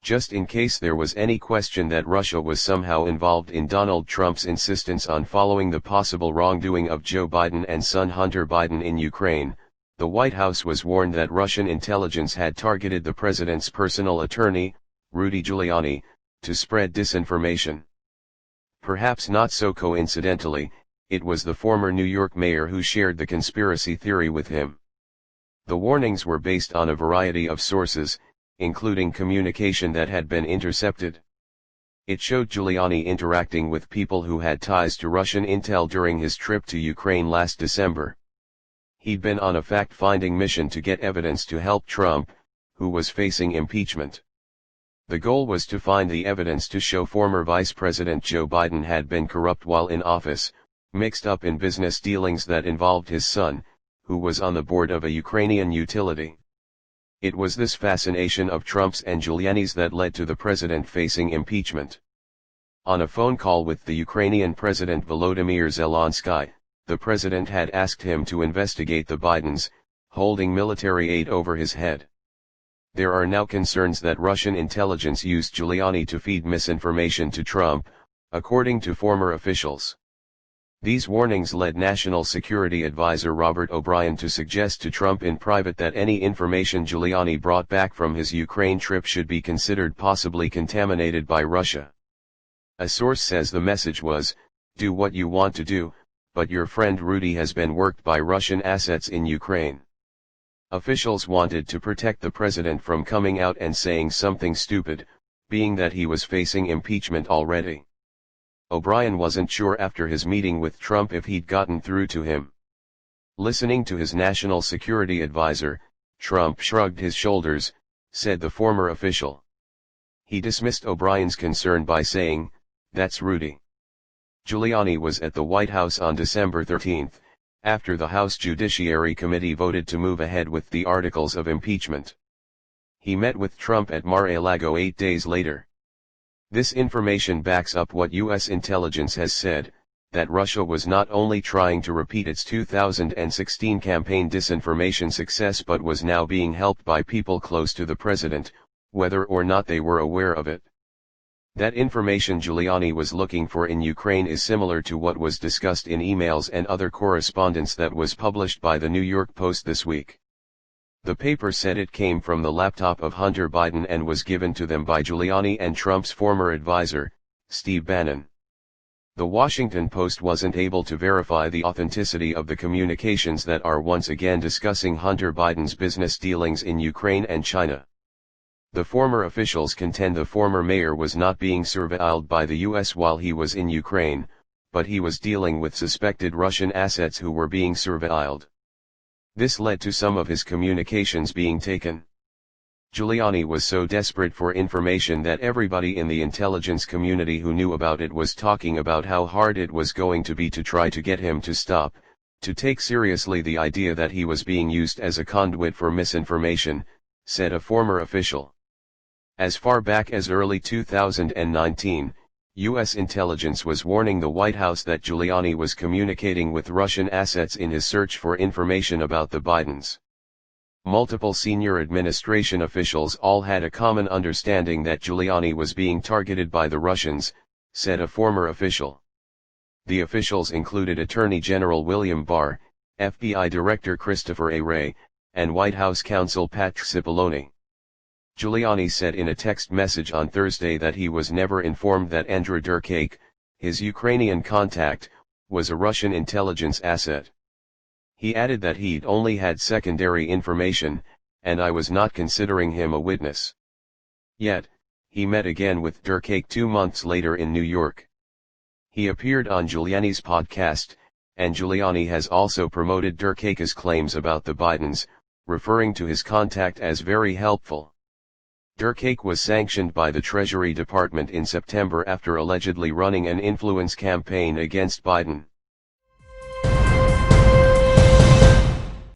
just in case there was any question that Russia was somehow involved in Donald Trump's insistence on following the possible wrongdoing of Joe Biden and son Hunter Biden in Ukraine. The White House was warned that Russian intelligence had targeted the president's personal attorney, Rudy Giuliani, to spread disinformation. Perhaps not so coincidentally, it was the former New York mayor who shared the conspiracy theory with him. The warnings were based on a variety of sources, including communication that had been intercepted. It showed Giuliani interacting with people who had ties to Russian intel during his trip to Ukraine last December. He'd been on a fact-finding mission to get evidence to help Trump, who was facing impeachment. The goal was to find the evidence to show former Vice President Joe Biden had been corrupt while in office, mixed up in business dealings that involved his son, who was on the board of a Ukrainian utility. It was this fascination of Trump's and Giuliani's that led to the president facing impeachment. On a phone call with the Ukrainian President Volodymyr Zelensky, the president had asked him to investigate the Bidens, holding military aid over his head. There are now concerns that Russian intelligence used Giuliani to feed misinformation to Trump, according to former officials. These warnings led National Security Advisor Robert O'Brien to suggest to Trump in private that any information Giuliani brought back from his Ukraine trip should be considered possibly contaminated by Russia. A source says the message was, "Do what you want to do, but your friend Rudy has been worked by Russian assets in Ukraine." Officials wanted to protect the president from coming out and saying something stupid, being that he was facing impeachment already. O'Brien wasn't sure after his meeting with Trump if he'd gotten through to him. Listening to his national security advisor, Trump shrugged his shoulders, said the former official. He dismissed O'Brien's concern by saying, "That's Rudy." Giuliani was at the White House on December 13, after the House Judiciary Committee voted to move ahead with the articles of impeachment. He met with Trump at Mar-a-Lago 8 days later. This information backs up what U.S. intelligence has said, that Russia was not only trying to repeat its 2016 campaign disinformation success but was now being helped by people close to the president, whether or not they were aware of it. That information Giuliani was looking for in Ukraine is similar to what was discussed in emails and other correspondence that was published by the New York Post this week. The paper said it came from the laptop of Hunter Biden and was given to them by Giuliani and Trump's former advisor, Steve Bannon. The Washington Post wasn't able to verify the authenticity of the communications that are once again discussing Hunter Biden's business dealings in Ukraine and China. The former officials contend the former mayor was not being surveilled by the U.S. while he was in Ukraine, but he was dealing with suspected Russian assets who were being surveilled. This led to some of his communications being taken. Giuliani was so desperate for information that everybody in the intelligence community who knew about it was talking about how hard it was going to be to try to get him to stop, to take seriously the idea that he was being used as a conduit for misinformation, said a former official. As far back as early 2019, U.S. intelligence was warning the White House that Giuliani was communicating with Russian assets in his search for information about the Bidens. Multiple senior administration officials all had a common understanding that Giuliani was being targeted by the Russians, said a former official. The officials included Attorney General William Barr, FBI Director Christopher A. Wray, and White House counsel Pat Cipollone. Giuliani said in a text message on Thursday that he was never informed that Andrew Durkake, his Ukrainian contact, was a Russian intelligence asset. He added that he'd only had secondary information, and I was not considering him a witness. Yet, he met again with Durkake 2 months later in New York. He appeared on Giuliani's podcast, and Giuliani has also promoted Durkake's claims about the Bidens, referring to his contact as very helpful. Durkake was sanctioned by the Treasury Department in September after allegedly running an influence campaign against Biden.